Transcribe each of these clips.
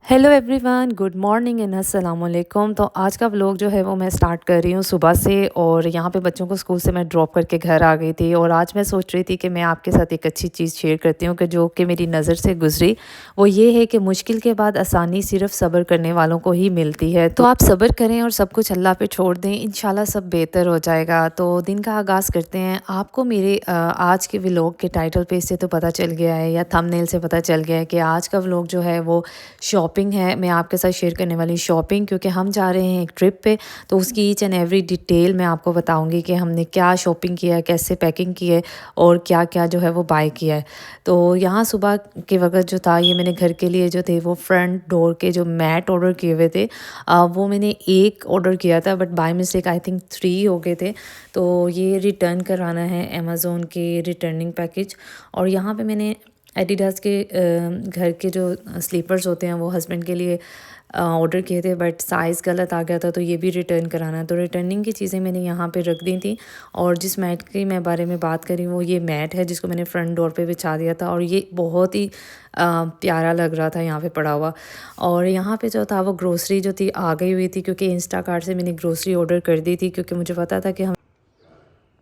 Hello everyone, good morning and अस्सलाम वालेकुम। तो आज का व्लॉग जो है वो मैं स्टार्ट कर रही हूँ सुबह से। और यहाँ पे बच्चों को स्कूल से मैं ड्रॉप करके घर आ गई थी। और आज मैं सोच रही थी कि मैं आपके साथ एक अच्छी चीज़ शेयर करती हूँ कि जो कि मेरी नज़र से गुजरी। वो ये है कि मुश्किल के बाद आसानी सिर्फ सब्र करने वालों को ही मिलती है। तो आप सब्र करें और सब कुछ अल्लाह पे छोड़ दें, इंशाल्लाह सब बेहतर हो जाएगा। तो दिन का आगाज़ करते हैं। आपको मेरे आज के व्लॉग के टाइटल पेज से तो पता चल गया है या थंबनेल से पता चल गया है कि आज का व्लॉग जो है वो शॉपिंग है। मैं आपके साथ शेयर करने वाली शॉपिंग, क्योंकि हम जा रहे हैं एक ट्रिप पे। तो उसकी ईच एंड एवरी डिटेल मैं आपको बताऊंगी कि हमने क्या शॉपिंग किया है, कैसे पैकिंग की है और क्या क्या जो है वो बाय किया है। तो यहाँ सुबह के वक्त जो था, ये मैंने घर के लिए जो थे वो फ्रंट डोर के जो मैट ऑर्डर किए हुए थे, वो मैंने एक ऑर्डर किया था but by mistake I think 3 हो गए थे। तो ये रिटर्न करवाना है अमेज़ोन के रिटर्निंग पैकेज। और यहाँ पे मैंने एडिडास के घर के जो स्लीपर्स होते हैं वो हस्बैंड के लिए ऑर्डर किए थे, बट साइज़ गलत आ गया था, तो ये भी रिटर्न कराना है। तो रिटर्निंग की चीज़ें मैंने यहाँ पे रख दी थी। और जिस मैट की मैं बारे में बात करी वो ये मैट है जिसको मैंने फ्रंट डोर पे बिछा दिया था। और ये बहुत ही प्यारा लग रहा था यहाँ पे पड़ा हुआ। और यहाँ पे जो था वो ग्रोसरी जो थी आ गई हुई थी, क्योंकि इंस्टाकार्ट से मैंने ग्रोसरी ऑर्डर कर दी थी, क्योंकि मुझे पता था कि हम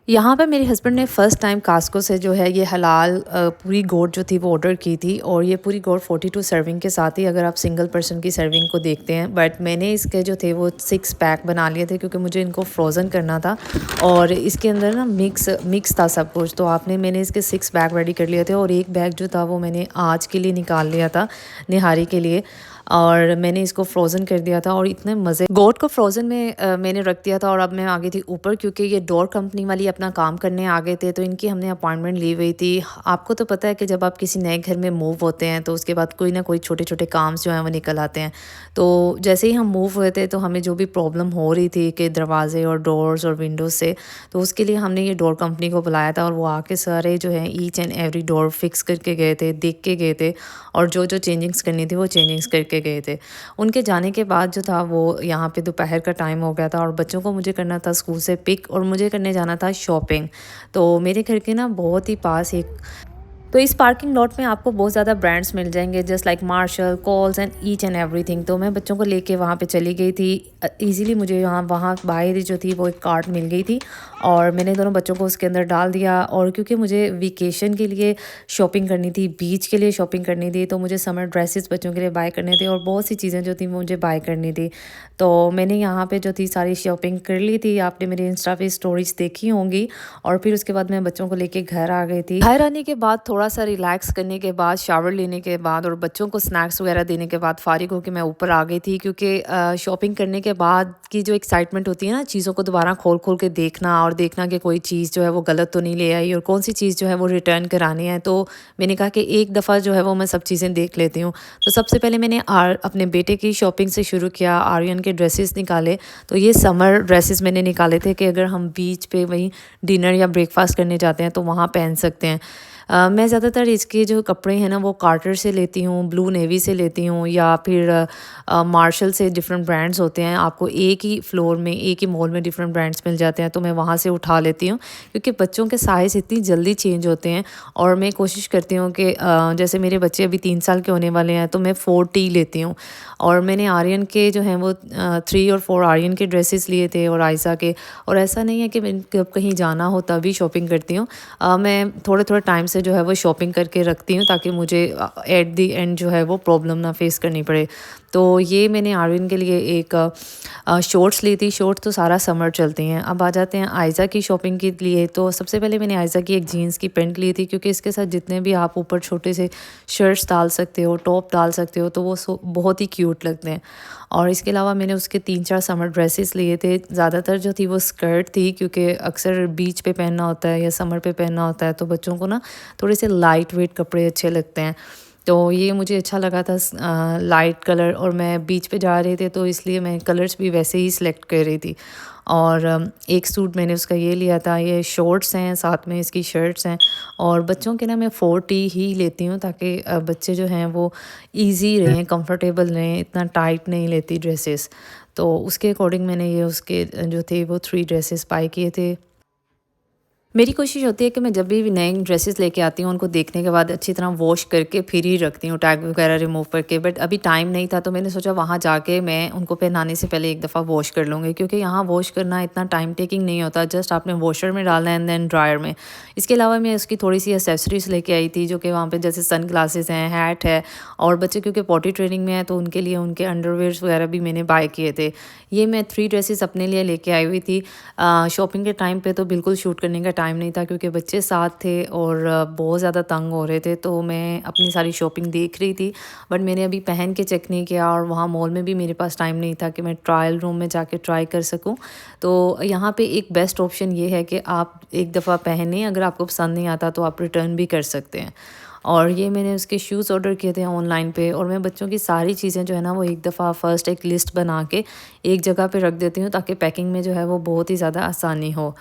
यहाँ पे मेरे हस्बैंड ने फ़र्स्ट टाइम कास्को से जो है ये हलाल पूरी गोट जो थी वो ऑर्डर की थी। और ये पूरी गोट 42 सर्विंग के साथ ही, अगर आप सिंगल पर्सन की सर्विंग को देखते हैं। बट मैंने इसके जो थे वो 6 पैक बना लिए थे, क्योंकि मुझे इनको फ्रोज़न करना था। और इसके अंदर ना मिक्स था सब कुछ। तो मैंने इसके 6 बैग रेडी कर लिए थे। और एक बैग जो था वो मैंने आज के लिए निकाल लिया था, निहारी के लिए। और मैंने इसको फ्रोज़न कर दिया था। और इतने मज़े, गोट को फ्रोज़न में मैंने रख दिया था। और अब मैं आ गई थी ऊपर, क्योंकि ये डोर कंपनी वाली अपना काम करने आ गए थे, तो इनकी हमने अपॉइंटमेंट ली हुई थी। आपको तो पता है कि जब आप किसी नए घर में मूव होते हैं तो उसके बाद कोई ना कोई छोटे छोटे काम जो हैं वो निकल आते हैं। तो जैसे ही हम मूव हुए थे तो हमें जो भी प्रॉब्लम हो रही थी कि दरवाजे और डोर्स और विंडोज़ से, तो उसके लिए हमने ये डोर कंपनी को बुलाया था। और वो आके सारे जो है each and every door fix करके गए थे, देख के गए थे। और जो जो चेंजिंग्स करनी थी वो चेंजिंग्स करके गए थे। उनके जाने के बाद जो था वो यहाँ पे दोपहर का टाइम हो गया था। और बच्चों को मुझे करना था स्कूल से पिक, और मुझे करने जाना था शॉपिंग। तो मेरे घर के ना बहुत ही पास एक, तो इस पार्किंग लॉट में आपको बहुत ज़्यादा ब्रांड्स मिल जाएंगे, just like Marshall, calls and each and everything. तो मैं बच्चों को लेके वहाँ पे चली गई थी। इजीली मुझे वहाँ बाहर जो थी वो एक कार्ट मिल गई थी। और मैंने दोनों बच्चों को उसके अंदर डाल दिया। और क्योंकि मुझे वेकेशन के लिए शॉपिंग करनी थी, बीच के लिए शॉपिंग करनी थी, तो मुझे समर ड्रेसेस बच्चों के लिए बाय करने थे और बहुत सी चीज़ें जो थी वो मुझे बाय करनी थी। तो मैंने यहाँ पे जो थी सारी शॉपिंग कर ली थी। आपने मेरे इंस्टा पे स्टोरीज देखी होंगी। और फिर उसके बाद मैं बच्चों को लेके घर आ गई थी। घर आने के बाद थोड़ा सा रिलैक्स करने के बाद, शावर लेने के बाद और बच्चों को स्नैक्स वगैरह देने के बाद फारिग होकर मैं ऊपर आ गई थी। क्योंकि शॉपिंग करने के बाद की जो एक्साइटमेंट होती है ना, चीज़ों को दोबारा खोल खोल के देखना और देखना कि कोई चीज़ जो है वो गलत तो नहीं ले आई और कौन सी चीज़ जो है वो रिटर्न करानी है। तो मैंने कहा कि एक दफ़ा जो है वो मैं सब चीज़ें देख लेती हूँ। तो सबसे पहले मैंने अपने बेटे की शॉपिंग से शुरू किया। आर्यन के ड्रेसेस निकाले। तो ये समर ड्रेसेस मैंने निकाले थे कि अगर हम बीच पे वहीं डिनर या ब्रेकफास्ट करने जाते हैं तो वहाँ पहन सकते हैं। मैं ज़्यादातर इसके जो कपड़े हैं ना वो कार्टर से लेती हूँ, ब्लू नेवी से लेती हूँ, या फिर मार्शल से। डिफरेंट ब्रांड्स होते हैं, आपको एक ही फ्लोर में, एक ही मॉल में डिफरेंट ब्रांड्स मिल जाते हैं, तो मैं वहाँ से उठा लेती हूँ। क्योंकि बच्चों के साइज़ इतनी जल्दी चेंज होते हैं। और मैं कोशिश करती हूँ कि जैसे मेरे बच्चे अभी 3 साल के होने वाले हैं तो मैं 4T लेती हूँ। और मैंने आर्यन के जो हैं वो 3 और 4 आर्यन के ड्रेसेस लिए थे और आयशा के। और ऐसा नहीं है कि मैं जब कहीं जाना हो तभी शॉपिंग करती हूँ। मैं थोड़े थोड़े टाइम से जो है वो शॉपिंग करके रखती हूँ, ताकि मुझे एट दी एंड जो है वो प्रॉब्लम ना फेस करनी पड़े। तो ये मैंने आर्यन के लिए एक शॉर्ट्स ली थी। शॉर्ट्स तो सारा समर चलती हैं। अब आ जाते हैं आयज़ा की शॉपिंग के लिए। तो सबसे पहले मैंने आयज़ा की एक जीन्स की पैंट ली थी, क्योंकि इसके साथ जितने भी आप ऊपर छोटे से शर्ट्स डाल सकते हो, टॉप डाल सकते हो, तो वो बहुत ही क्यूट लगते हैं। और इसके अलावा मैंने उसके 3-4 समर ड्रेसेस लिए थे। ज़्यादातर जो थी वो स्कर्ट थी, क्योंकि अक्सर बीच पे पहनना होता है या समर पे पहनना होता है, तो बच्चों को ना थोड़े से लाइट वेट कपड़े अच्छे लगते हैं। तो ये मुझे अच्छा लगा था लाइट कलर, और मैं बीच पे जा रहे थे तो इसलिए मैं कलर्स भी वैसे ही सिलेक्ट कर रही थी। और एक सूट मैंने उसका ये लिया था। ये शॉर्ट्स हैं, साथ में इसकी शर्ट्स हैं। और बच्चों के ना मैं 40 ही लेती हूँ, ताकि बच्चे जो हैं वो इजी रहें, कंफर्टेबल रहें, इतना टाइट नहीं लेती ड्रेसेस। तो उसके अकॉर्डिंग मैंने ये उसके जो थे वो 3 ड्रेसेस बाय किए थे। मेरी कोशिश होती है कि मैं जब भी नए ड्रेसेस लेके आती हूँ, उनको देखने के बाद अच्छी तरह वॉश करके फिर ही रखती हूँ, टैग वगैरह रिमूव करके। बट अभी टाइम नहीं था, तो मैंने सोचा वहाँ जाके मैं उनको पहनाने से पहले एक दफ़ा वॉश कर लूँगी, क्योंकि यहाँ वॉश करना इतना टाइम टेकिंग नहीं होता। जस्ट आपने वॉशर में डालना है एंड देन ड्रायर में। इसके अलावा मैं उसकी थोड़ी सी एसेसरीज लेके आई थी, जो कि वहाँ पर जैसे सन ग्लासेस हैं, हैट है, और बच्चे क्योंकि पॉटी ट्रेनिंग में है तो उनके लिए उनके अंडरवेयर्स वगैरह भी मैंने बाय किए थे। ये मैं 3 ड्रेसेस अपने लिए लेके आई हुई थी। शॉपिंग के टाइम पे तो बिल्कुल शूट करने का टाइम नहीं था, क्योंकि बच्चे साथ थे और बहुत ज़्यादा तंग हो रहे थे, तो मैं अपनी सारी शॉपिंग देख रही थी। बट मैंने अभी पहन के चेक नहीं किया, और वहाँ मॉल में भी मेरे पास टाइम नहीं था कि मैं ट्रायल रूम में जाके ट्राई कर सकूँ। तो यहाँ पे एक बेस्ट ऑप्शन ये है कि आप एक दफ़ा पहने, अगर आपको पसंद नहीं आता तो आप रिटर्न भी कर सकते हैं। और ये मैंने उसके शूज़ ऑर्डर किए थे ऑनलाइन पे, और मैं बच्चों की सारी चीज़ें जो है ना वो एक दफ़ा फ़र्स्ट एक लिस्ट बना के एक जगह पे रख देती हूँ, ताकि पैकिंग में जो है वो बहुत ही ज़्यादा आसानी हो।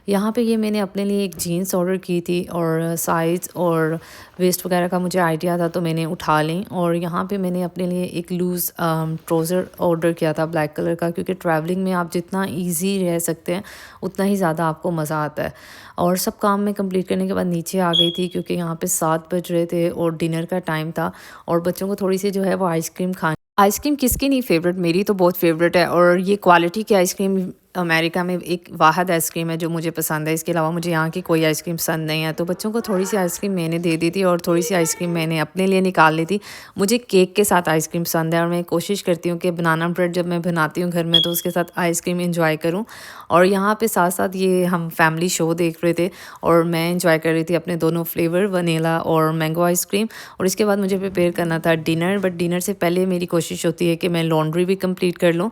यहाँ पे ये मैंने अपने लिए एक जीन्स ऑर्डर की थी, और साइज़ और वेस्ट वगैरह का मुझे आइडिया था, तो मैंने उठा ली। और यहाँ पे मैंने अपने लिए एक लूज़ ट्राउज़र ऑर्डर किया था ब्लैक कलर का, क्योंकि ट्रैवलिंग में आप जितना ईज़ी रह सकते हैं उतना ही ज़्यादा आपको मज़ा आता है। और सब काम मैं कंप्लीट करने के बाद नीचे आ गई थी, क्योंकि यहाँ पे 7 बज रहे थे और डिनर का टाइम था, और बच्चों को थोड़ी सी जो है वो आइसक्रीम खानी। आइसक्रीम किसकी नहीं फेवरेट, मेरी तो बहुत फेवरेट है। और ये क्वालिटी की आइसक्रीम अमेरिका में एक वाहिद आइसक्रीम है जो मुझे पसंद है। इसके अलावा मुझे यहाँ की कोई आइसक्रीम पसंद नहीं है। तो बच्चों को थोड़ी सी आइसक्रीम मैंने दे दी थी, और थोड़ी सी आइसक्रीम मैंने अपने लिए निकाल ली थी। मुझे केक के साथ आइसक्रीम पसंद है, और मैं कोशिश करती हूँ कि बनाना ब्रेड जब मैं बनाती हूँ घर में तो उसके साथ आइसक्रीम इंजॉय करूँ। और यहाँ पे साथ साथ ये हम फैमिली शो देख रहे थे, और मैं इंजॉय कर रही थी अपने दोनों फ्लेवर, वनीला और मैंगो आइसक्रीम। और इसके बाद मुझे प्रिपेयर करना था डिनर, बट डिनर से पहले मेरी कोशिश होती है कि मैं लॉन्ड्री भी कंप्लीट कर लूँ।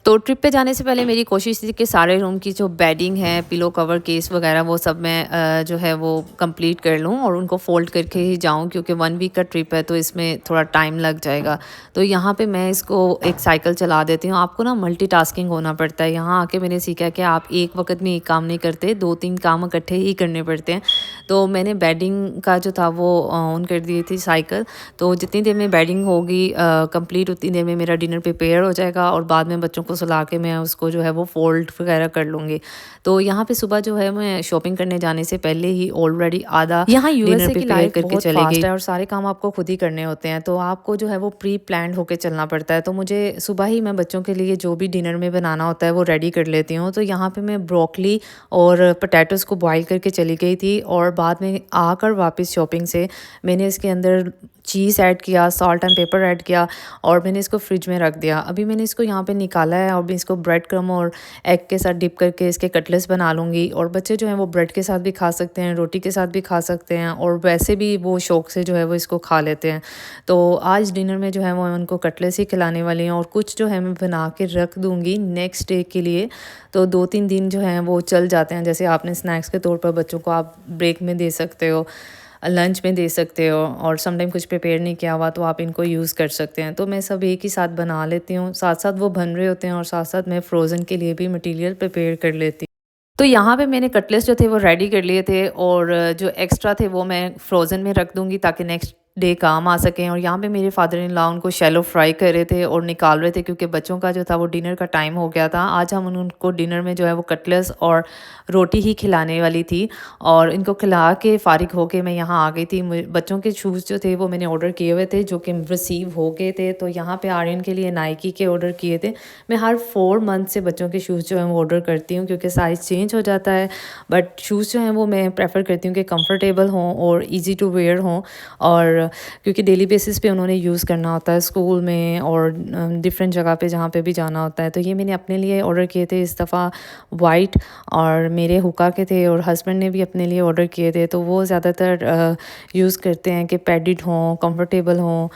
तो ट्रिप पे जाने से पहले मेरी कोशिश थी कि सारे रूम की जो बेडिंग है, पिलो कवर, केस वगैरह, वो सब मैं जो है वो कंप्लीट कर लूँ, और उनको फ़ोल्ड करके ही जाऊँ, क्योंकि 1 वीक का ट्रिप है तो इसमें थोड़ा टाइम लग जाएगा। तो यहाँ पे मैं इसको एक साइकिल चला देती हूँ। आपको ना मल्टीटास्किंग होना पड़ता है। यहाँ आके मैंने सीखा कि आप एक वक्त में एक काम नहीं करते, 2-3 काम इकट्ठे ही करने पड़ते हैं। तो मैंने बेडिंग का जो था वो ऑन कर दी थी साइकिल। तो जितनी देर में बेडिंग होगी कंप्लीट, उतनी देर में मेरा डिनर प्रिपेयर हो जाएगा, और बाद में बच्चों को सुला के मैं उसको जो है वो फ़ोल्ड वगैरह कर लूँगी। तो यहाँ पे सुबह जो है मैं शॉपिंग करने जाने से पहले ही ऑलरेडी आधा यहाँ डिनर यूएसए की प्रिपेयर लाइफ करके बहुत चले फास्ट गई है, और सारे काम आपको खुद ही करने होते हैं, तो आपको जो है वो प्री प्लान्ड होके चलना पड़ता है। तो मुझे सुबह ही मैं बच्चों के लिए जो भी डिनर में बनाना होता है वो रेडी कर लेती हूँ। तो यहाँ पे मैं ब्रोकली और पोटैटोज़ को बॉईल करके चली गई थी, और बाद में आकर वापस शॉपिंग से मैंने इसके अंदर चीज़ ऐड किया, सॉल्ट एंड पेपर ऐड किया, और मैंने इसको फ्रिज में रख दिया। अभी मैंने इसको यहाँ पे निकाला है, और मैं इसको ब्रेड क्रम्ब और एग के साथ डिप करके इसके कटलेट्स बना लूँगी। और बच्चे जो हैं वो ब्रेड के साथ भी खा सकते हैं, रोटी के साथ भी खा सकते हैं, और वैसे भी वो शौक से जो है वो इसको खा लेते हैं। तो आज डिनर में जो है वो उनको कटलेट्स ही खिलाने वाली हूँ, और कुछ जो है मैं बना के रख दूँगी नेक्स्ट डे के लिए। तो 2-3 दिन जो हैं वो चल जाते हैं। जैसे आपने स्नैक्स के तौर पर बच्चों को आप ब्रेक में दे सकते हो, लंच में दे सकते हो, और समटाइम कुछ प्रिपेयर नहीं किया हुआ तो आप इनको यूज़ कर सकते हैं। तो मैं सब एक ही साथ बना लेती हूँ, साथ साथ वो बन रहे होते हैं, और साथ साथ मैं फ़्रोज़न के लिए भी मटेरियल प्रिपेयर कर लेती हूँ। तो यहाँ पे मैंने कटलेट्स जो थे वो रेडी कर लिए थे, और जो एक्स्ट्रा थे वो मैं फ्रोज़न में रख दूँगी, ताकि नेक्स्ट डे काम आ सकें। और यहाँ पे मेरे फादर इन लॉ उनको शैलो फ्राई कर रहे थे और निकाल रहे थे, क्योंकि बच्चों का जो था वो डिनर का टाइम हो गया था। आज हम उनको डिनर में जो है वो कटलेट्स और रोटी ही खिलाने वाली थी, और इनको खिला के फ़ारिग होके मैं यहाँ आ गई थी। बच्चों के शूज़ जो थे वो मैंने ऑर्डर किए हुए थे, जो कि रिसीव हो गए थे। तो यहाँ पे आर्यन के लिए नाइकी के ऑर्डर किए थे। मैं हर 4 मंथ से बच्चों के शूज़ जो हैं वो ऑर्डर करती हूँ, क्योंकि साइज़ चेंज हो जाता है। बट शूज़ जो हैं वो मैं प्रेफर करती हूँ कि कंफर्टेबल हों और ईज़ी टू वेयर हों, और क्योंकि डेली बेसिस पे उन्होंने यूज़ करना होता है स्कूल में और डिफरेंट जगह पे जहाँ पे भी जाना होता है। तो ये मैंने अपने लिए ऑर्डर किए थे इस दफ़ा वाइट, और मेरे हुक्का के थे और हस्बैंड ने भी अपने लिए ऑर्डर किए थे। तो वो ज़्यादातर यूज़ करते हैं कि पैडिड हों, कंफर्टेबल हों।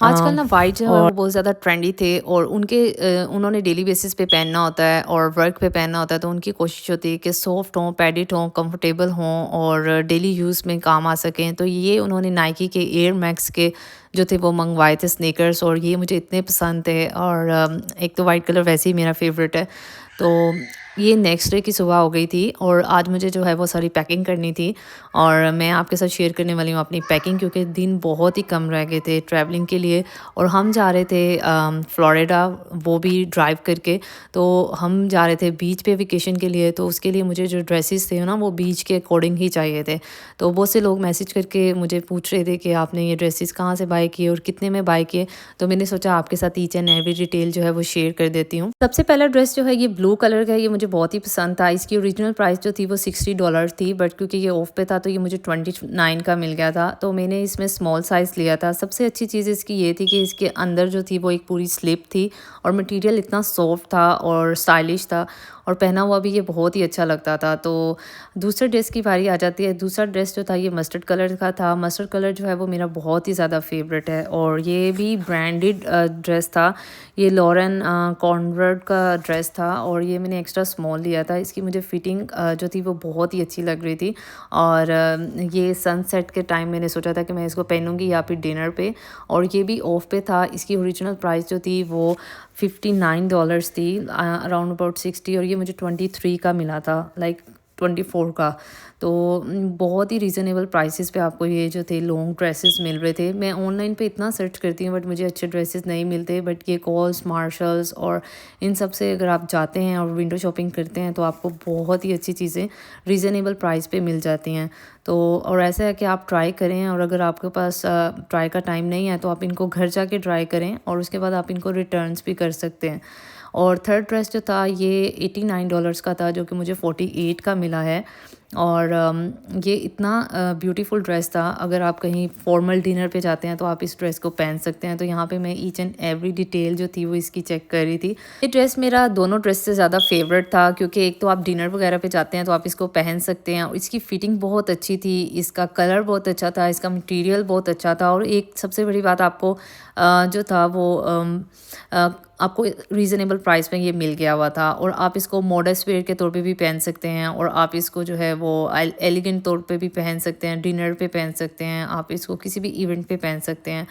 आजकल ना वाइट जो है और वो बहुत ज़्यादा ट्रेंडी थे, और उन्होंने डेली बेसिस पे पहनना होता है और वर्क पे पहनना होता है, तो उनकी कोशिश होती है कि सॉफ्ट हों, पैडिड हों, कंफर्टेबल हों और डेली यूज़ में काम आ सकें। तो ये उन्होंने नाइकी के एयर मैक्स के जो थे वो मंगवाए थे स्नीकर्स, और ये मुझे इतने पसंद थे। और एक तो वाइट कलर वैसे ही मेरा फेवरेट है। तो ये नेक्स्ट डे की सुबह हो गई थी, और आज मुझे जो है वो सारी पैकिंग करनी थी, और मैं आपके साथ शेयर करने वाली हूँ अपनी पैकिंग, क्योंकि दिन बहुत ही कम रह गए थे ट्रैवलिंग के लिए। और हम जा रहे थे फ्लोरिडा, वो भी ड्राइव करके। तो हम जा रहे थे बीच पे वेकेशन के लिए, तो उसके लिए मुझे जो ड्रेसेस थे ना वो बीच के अकॉर्डिंग ही चाहिए थे। तो बहुत से लोग मैसेज करके मुझे पूछ रहे थे कि आपने ये ड्रेसेस कहाँ से बाय किए और कितने में बाय किए। तो मैंने सोचा आपके साथ ईच एंड एवरी डिटेल जो है वो शेयर कर देती हूँ। सबसे पहला ड्रेस जो है ये ब्लू कलर का है, ये मुझे बहुत ही पसंद था। इसकी ओरिजिनल प्राइस जो थी वो $60 थी, बट क्योंकि ये ऑफ पे था तो ये मुझे 29 का मिल गया था। तो मैंने इसमें स्मॉल साइज़ लिया था। सबसे अच्छी चीज़ इसकी ये थी कि इसके अंदर जो थी वो एक पूरी स्लिप थी, और मटेरियल इतना सॉफ्ट था और स्टाइलिश था, और पहना हुआ भी ये बहुत ही अच्छा लगता था। तो दूसरे ड्रेस की बारी आ जाती है। दूसरा ड्रेस जो था ये मस्टर्ड कलर का था। मस्टर्ड कलर जो है वो मेरा बहुत ही ज़्यादा फेवरेट है, और ये भी ब्रांडेड ड्रेस था। ये लॉरेन कॉन्वर्ड का ड्रेस था, और ये मैंने एक्स्ट्रा स्मॉल लिया था। इसकी मुझे फिटिंग जो थी वो बहुत ही अच्छी लग रही थी, और ये सनसेट के टाइम मैंने सोचा था कि मैं इसको पहनूंगी या फिर डिनर पे, और ये भी ऑफ पे था। इसकी ओरिजिनल प्राइस जो थी वो $59 थी, अराउंड अबाउट 60, और ये मुझे 23 का मिला था, लाइक 24 का। तो बहुत ही रीज़नेबल प्राइसेस पे आपको ये जो थे लॉन्ग ड्रेसेस मिल रहे थे। मैं ऑनलाइन पे इतना सर्च करती हूँ बट मुझे अच्छे ड्रेसेस नहीं मिलते, बट ये कॉल्स, मार्शल्स और इन सब से अगर आप जाते हैं और विंडो शॉपिंग करते हैं तो आपको बहुत ही अच्छी चीज़ें रीज़नेबल प्राइस पे मिल जाती हैं। तो और ऐसा है कि आप ट्राई करें, और अगर आपके पास ट्राई का टाइम नहीं है तो आप इनको घर जाके ट्राई करें, और उसके बाद आप इनको रिटर्न्स भी कर सकते हैं। और थर्ड ड्रेस जो था ये $89 का था, जो कि मुझे 48 का मिला है। और ये इतना ब्यूटीफुल ड्रेस था। अगर आप कहीं फॉर्मल डिनर पे जाते हैं तो आप इस ड्रेस को पहन सकते हैं। तो यहाँ पे मैं ईच एंड एवरी डिटेल जो थी वो इसकी चेक कर रही थी। ये ड्रेस मेरा दोनों ड्रेस से ज़्यादा फेवरेट था, क्योंकि एक तो आप डिनर वगैरह पे जाते हैं तो आप इसको पहन सकते हैं, और इसकी फिटिंग बहुत अच्छी थी, इसका कलर बहुत अच्छा था, इसका मटेरियल बहुत अच्छा था, और एक सबसे बड़ी बात आपको जो था वो आपको रीज़नेबल प्राइस में ये मिल गया हुआ था। और आप इसको मॉडर्न वेयर के तौर पे भी पहन सकते हैं, और आप इसको जो है वो एलिगेंट तौर पे भी पहन सकते हैं, डिनर पे पहन सकते हैं, आप इसको किसी भी इवेंट पे पहन सकते हैं।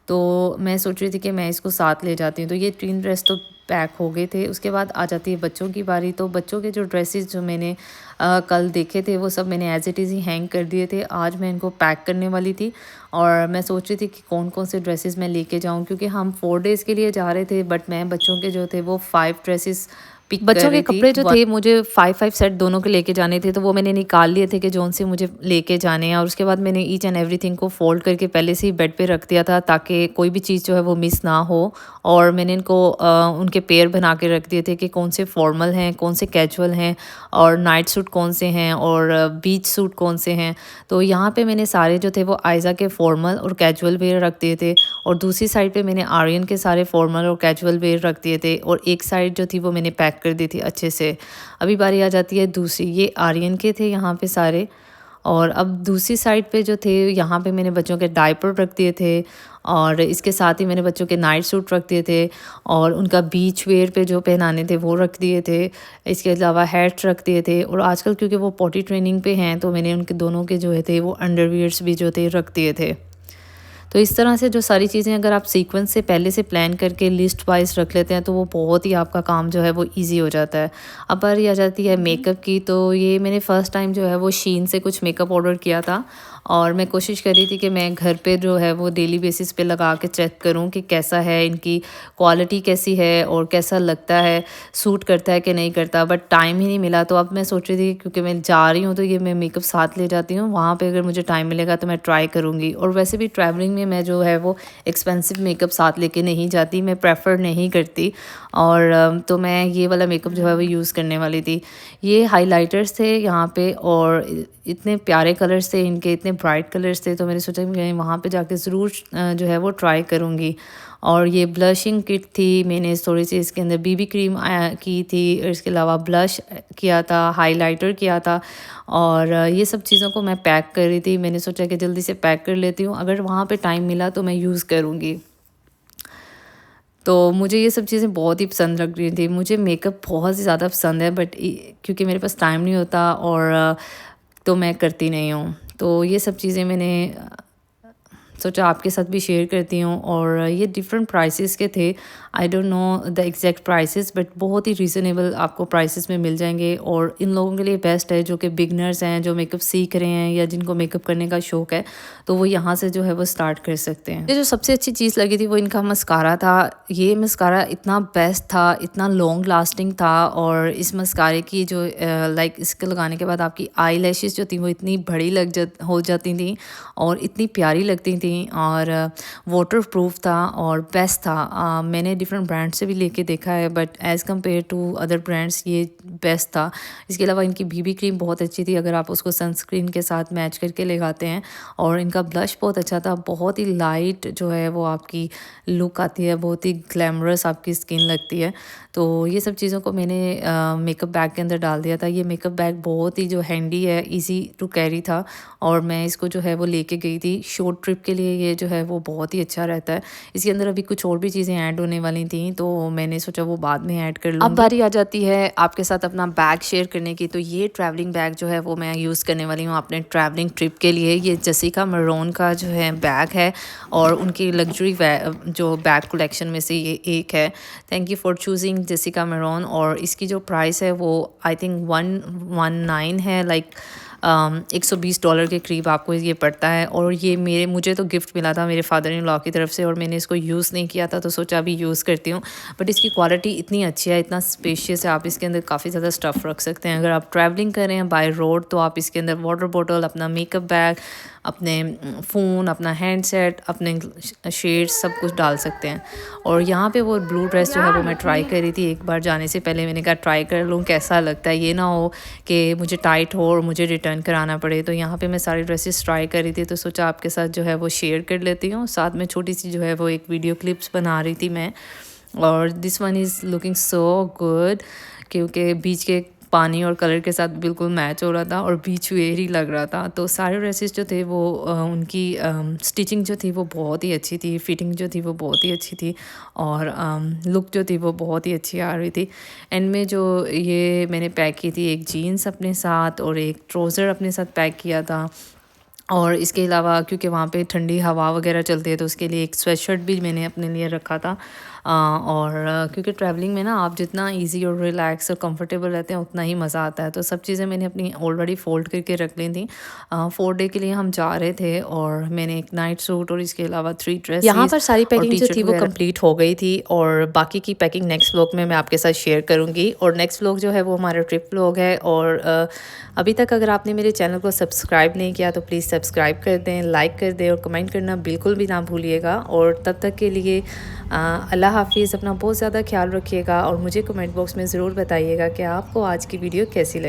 तो मैं सोच रही थी कि मैं इसको साथ ले जाती हूँ। तो ये 3 ड्रेस तो पैक हो गए थे। उसके बाद आ जाती है बच्चों की बारी। तो बच्चों के जो ड्रेसेस जो मैंने कल देखे थे वो सब मैंने as it is he hang कर दिए थे। आज मैं इनको पैक करने वाली थी, और मैं सोच रही थी कि कौन कौन से ड्रेसेस मैं लेके जाऊँ, क्योंकि हम 4 डेज़ के लिए जा रहे थे, बट मैं बच्चों के जो थे वो 5 ड्रेसेस पिक कर बच्चों के रही थी। कपड़े जो थे मुझे 5-5 सेट दोनों के लेके जाने थे, तो वो मैंने निकाल लिए थे कि जौन से मुझे लेके जाने हैं। और उसके बाद मैंने ईच एंड एवरीथिंग को फ़ोल्ड करके पहले से ही बेड पे रख दिया था, ताकि कोई भी चीज़ जो है वो मिस ना हो। और मैंने इनको उनके पेयर बना के रख दिए थे कि कौन से फॉर्मल हैं, कौन से कैजुअल हैं, और नाइट सूट कौन से हैं, और बीच सूट कौन से हैं। तो यहाँ पे मैंने सारे जो थे वो आयज़ा के फॉर्मल और कैजुअल वेयर रख दिए थे, और दूसरी साइड पे मैंने आर्यन के सारे फॉर्मल और कैजुअल वेयर रख दिए थे, और एक साइड जो थी वो मैंने पैक कर दी थी अच्छे से। अभी बारी आ जाती है दूसरी। ये आर्यन के थे यहाँ पे सारे, और अब दूसरी साइड पे जो थे यहाँ पे मैंने बच्चों के डायपर रख दिए थे, और इसके साथ ही मैंने बच्चों के नाइट सूट रख दिए थे, और उनका बीच वेयर पे जो पहनाने थे वो रख दिए थे। इसके अलावा हैट रख दिए थे, और आजकल क्योंकि वो पॉटी ट्रेनिंग पे हैं तो मैंने उनके दोनों के जो थे वो अंडरवियर्स भी जो थे रख दिए थे। तो इस तरह से जो सारी चीज़ें अगर आप सीक्वेंस से पहले से प्लान करके लिस्ट वाइज रख लेते हैं तो वो बहुत ही आपका काम जो है वो ईजी हो जाता है। अब बारी आ जाती है मेकअप की। तो ये मैंने फ़र्स्ट टाइम जो है वो शीन से कुछ मेकअप ऑर्डर किया था, और मैं कोशिश कर रही थी कि मैं घर पे जो है वो डेली बेसिस पे लगा के चेक करूं कि कैसा है, इनकी क्वालिटी कैसी है और कैसा लगता है, सूट करता है कि नहीं करता। बट टाइम ही नहीं मिला, तो अब मैं सोच रही थी कि क्योंकि मैं जा रही हूँ तो ये मैं मेकअप साथ ले जाती हूँ, वहाँ पे अगर मुझे टाइम मिलेगा तो मैं ट्राई करूँगी। और वैसे भी ट्रैवलिंग में मैं जो है वो एक्सपेंसिव मेकअप साथ लेके नहीं जाती, मैं प्रेफर नहीं करती। और तो मैं ये वाला मेकअप जो है वो यूज़ करने वाली थी। ये हाइलाइटर्स थे यहाँ पे, और इतने प्यारे कलर्स थे इनके, इतने ब्राइट कलर्स थे, तो मैंने सोचा कि मैं वहाँ पे जाके ज़रूर जो है वो ट्राई करूँगी। और ये ब्लशिंग किट थी, मैंने थोड़ी सी इसके अंदर बीबी क्रीम की थी, और इसके अलावा ब्लश किया था, हाइलाइटर किया था, और ये सब चीज़ों को मैं पैक कर रही थी। मैंने सोचा कि जल्दी से पैक कर लेती हूँ, अगर वहाँ पे टाइम मिला तो मैं यूज़ करूँगी। तो मुझे ये सब चीज़ें बहुत ही पसंद लग रही थी। मुझे मेकअप बहुत ही ज़्यादा पसंद है, बट क्योंकि मेरे पास टाइम नहीं होता और तो मैं करती नहीं हूँ। तो ये सब चीज़ें मैंने सोचा आपके साथ भी शेयर करती हूँ। और ये डिफरेंट प्राइसेस के थे, I don't know the exact prices, but बहुत ही रीज़नेबल आपको प्राइसेस में मिल जाएंगे। और इन लोगों के लिए बेस्ट है जो कि बिगनर्स हैं, जो मेकअप सीख रहे हैं या जिनको मेकअप करने का शौक़ है, तो वो यहाँ से जो है वो स्टार्ट कर सकते हैं। ये जो सबसे अच्छी चीज़ लगी थी वो इनका मस्कारा था। ये मस्कारा इतना बेस्ट था, इतना लॉन्ग लास्टिंग था, और इस मस्कारे की जो लाइक इसके लगाने के बाद आपकी आई लैशेज़ जो थी वो इतनी बड़ी हो जाती थी और इतनी प्यारी लगती थी, और वाटर प्रूफ था और बेस्ट था। मैंने डिफरेंट ब्रांड से भी लेके देखा है, but as compare to other brands ये बेस्ट था। इसके अलावा इनकी बीबी क्रीम बहुत अच्छी थी, अगर आप उसको सनस्क्रीन के साथ मैच करके लगाते हैं। और इनका ब्लश बहुत अच्छा था, बहुत ही लाइट जो है वो आपकी लुक आती है, बहुत ही ग्लैमरस आपकी स्किन लगती है। तो ये सब चीज़ों को मैंने मेकअप बैग के अंदर डाल दिया था। ये मेकअप बैग बहुत ही जो हैंडी है, इजी टू कैरी था, और मैं इसको जो है वो लेके गई थी शॉर्ट ट्रिप के लिए। ये जो है वो बहुत ही अच्छा रहता है। इसके अंदर अभी कुछ और भी चीज़ें ऐड होने वाली थी, तो मैंने सोचा वो बाद में ऐड कर लूँगी। अब बारी आ जाती है आपके साथ अपना बैग शेयर करने की। तो ये ट्रैवलिंग बैग जो है वो मैं यूज़ करने वाली हूँ अपने ट्रैवलिंग ट्रिप के लिए। ये जेसिका मैरोन का जो है बैग है, और उनकी लग्जरी जो बैग कलेक्शन में से ये एक है। Thank you for choosing Jessica Maron. और इसकी जो प्राइस है वो आई थिंक 119 है, लाइक $120 के करीब आपको ये पड़ता है। और ये मुझे तो गिफ्ट मिला था मेरे फादर इन लॉ की तरफ से, और मैंने इसको यूज़ नहीं किया था, तो सोचा अभी यूज़ करती हूँ। बट इसकी क्वालिटी इतनी अच्छी है, इतना स्पेशियस है, आप इसके अंदर काफ़ी ज़्यादा स्टफ़ रख सकते हैं। अगर आप ट्रैवलिंग कर रहे हैं बाय रोड, तो आप इसके अंदर वाटर बॉटल, अपना मेकअप बैग, अपने फ़ोन, अपना हैंडसेट, अपने शेड्स सब कुछ डाल सकते हैं। और यहाँ पे वो ब्लू ड्रेस जो है वो मैं ट्राई कर रही थी एक बार जाने से पहले। मैंने कहा ट्राई कर लूँ कैसा लगता है, ये ना हो कि मुझे टाइट हो और मुझे रिटर्न कराना पड़े। तो यहाँ पे मैं सारी ड्रेसेस ट्राई कर रही थी, तो सोचा आपके साथ जो है वो शेयर कर लेती हूँ। साथ में छोटी सी जो है वो एक वीडियो क्लिप्स बना रही थी मैं। और this one is looking so good, क्योंकि बीच के पानी और कलर के साथ बिल्कुल मैच हो रहा था, और बीच वेयर ही लग रहा था। तो सारे ड्रेसेस जो थे वो उनकी स्टिचिंग जो थी वो बहुत ही अच्छी थी, फिटिंग जो थी वो बहुत ही अच्छी थी, और लुक जो थी वो बहुत ही अच्छी आ रही थी। एंड में जो ये मैंने पैक की थी, एक जीन्स अपने साथ और एक ट्राउज़र अपने साथ पैक किया था। और इसके अलावा क्योंकि वहाँ पे ठंडी हवा वगैरह चलती है, तो उसके लिए एक स्वेटशर्ट भी मैंने अपने लिए रखा था। और क्योंकि ट्रैवलिंग में ना आप जितना इजी और रिलैक्स और कंफर्टेबल रहते हैं उतना ही मज़ा आता है। तो सब चीज़ें मैंने अपनी ऑलरेडी फ़ोल्ड करके रख ली थी। 4 डे के लिए हम जा रहे थे, और मैंने एक नाइट सूट और इसके अलावा 3 ड्रेसेस, यहाँ पर सारी पैकिंग जो थी वो कंप्लीट हो गई थी। और बाकी की पैकिंग नेक्स्ट व्लॉग में मैं आपके साथ शेयर करूँगी। और नेक्स्ट व्लॉग जो है वो हमारा ट्रिप व्लॉग है। और अभी तक अगर आपने मेरे चैनल को सब्सक्राइब नहीं किया तो प्लीज़ सब्सक्राइब कर दें, लाइक कर दें, और कमेंट करना बिल्कुल भी ना भूलिएगा। और तब तक के लिए अल्लाह हाफिज़। अपना बहुत ज़्यादा ख्याल रखिएगा, और मुझे कमेंट बॉक्स में ज़रूर बताइएगा कि आपको आज की वीडियो कैसी लगी।